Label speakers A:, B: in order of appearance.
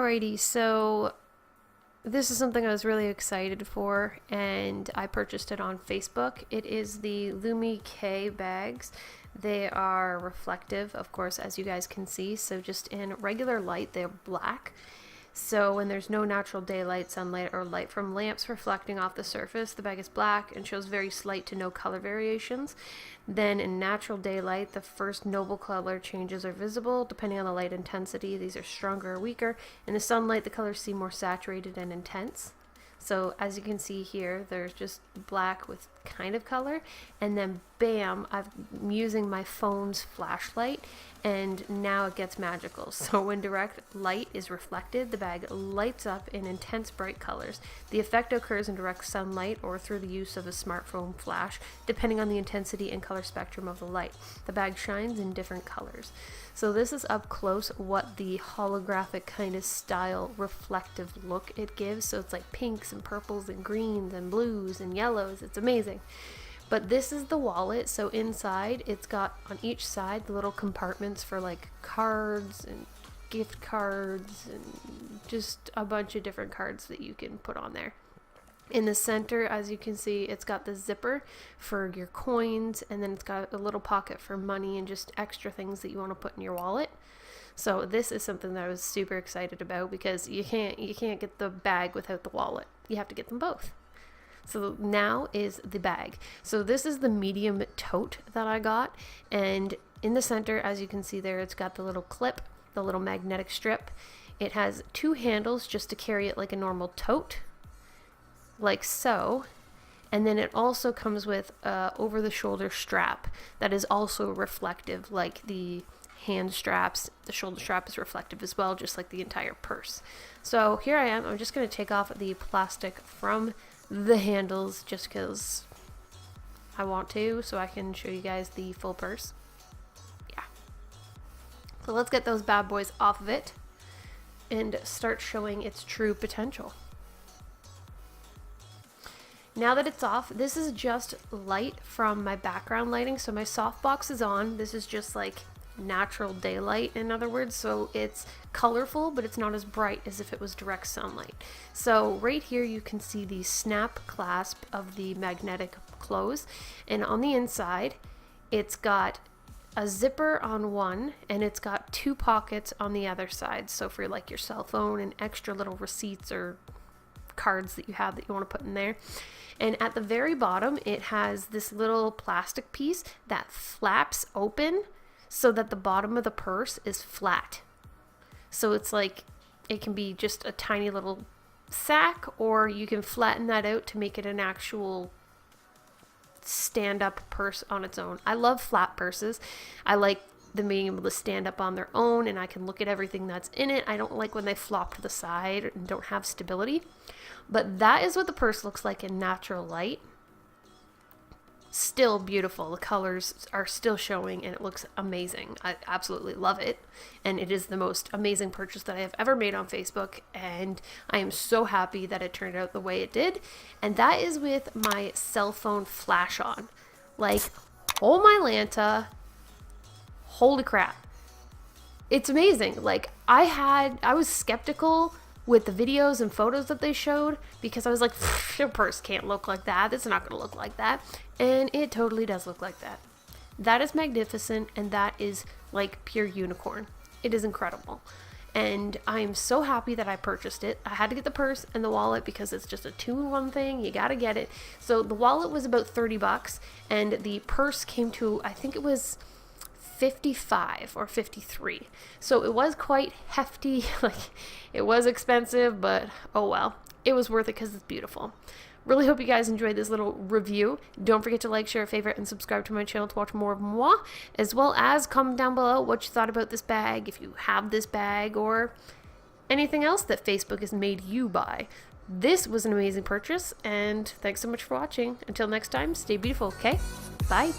A: Alrighty, so this is something I was really excited for, and I purchased it on Facebook. It is the Lumikay bags. They are reflective, of course, as you guys can see. So just in regular light, they're black. So when there's no natural daylight, sunlight, or light from lamps reflecting off the surface, the bag is black and shows very slight to no color variations. Then in natural daylight, the first noble color changes are visible depending on the light intensity. These are stronger or weaker. In the sunlight, the colors seem more saturated and intense. So as you can see here, there's just black with kind of color, and then bam, I'm using my phone's flashlight, and now it gets magical. So when direct light is reflected, the bag lights up in intense bright colors. The effect occurs in direct sunlight or through the use of a smartphone flash, depending on the intensity and color spectrum of the light. The bag shines in different colors. So this is up close what the holographic kind of style reflective look it gives. So it's like pinks and purples and greens and blues and yellows. It's amazing. But this is the wallet. So inside it's got on each side the little compartments for like cards and gift cards and just a bunch of different cards that you can put on there. In the center, as you can see, it's got the zipper for your coins, and then it's got a little pocket for money and just extra things that you want to put in your wallet. So this is something that I was super excited about, because you can't get the bag without the wallet. You have to get them both. So now is the bag. So this is the medium tote that I got, and in the center, as you can see there, it's got the little clip, the little magnetic strip. It has two handles just to carry it like a normal tote, like so, and then it also comes with a over-the-shoulder strap that is also reflective, like the hand straps. The shoulder strap is reflective as well, just like the entire purse. So here I am. I'm just going to take off the plastic from the handles just because I want to, so I can show you guys the full purse. Yeah. So let's get those bad boys off of it and start showing its true potential. Now that it's off, this is just light from my background lighting. So my softbox is on. This is just like natural daylight, in other words. So it's colorful, but it's not as bright as if it was direct sunlight. So right here you can see the snap clasp of the magnetic close. And on the inside, it's got a zipper on one, and it's got two pockets on the other side. So for like your cell phone and extra little receipts or cards that you have that you want to put in there. And at the very bottom, it has this little plastic piece that flaps open so that the bottom of the purse is flat. So it's like, it can be just a tiny little sack, or you can flatten that out to make it an actual stand-up purse on its own. I love flat purses. I like them being able to stand up on their own, and I can look at everything that's in it. I don't like when they flop to the side and don't have stability. But that is what the purse looks like in natural light. Still beautiful. The colors are still showing, and it looks amazing. I absolutely love it, and it is the most amazing purchase that I have ever made on Facebook, and I am so happy that it turned out the way it did. And that is with my cell phone flash on. Like, oh my Lanta, holy crap. It's amazing. Like, I was skeptical with the videos and photos that they showed, because I was like, your purse can't look like that. It's not going to look like that. And it totally does look like that. That is magnificent, and that is like pure unicorn. It is incredible. And I am so happy that I purchased it. I had to get the purse and the wallet because it's just a 2-in-1 thing. You got to get it. So the wallet was about $30, and the purse came to, I think it was 55 or 53. So it was quite hefty. Like, it was expensive, but oh well. It was worth it because it's beautiful. Really hope you guys enjoyed this little review. Don't forget to like, share, favorite, and subscribe to my channel to watch more of moi, as well as comment down below what you thought about this bag, if you have this bag, or anything else that Facebook has made you buy. This was an amazing purchase, and thanks so much for watching. Until next time, stay beautiful, okay? Bye.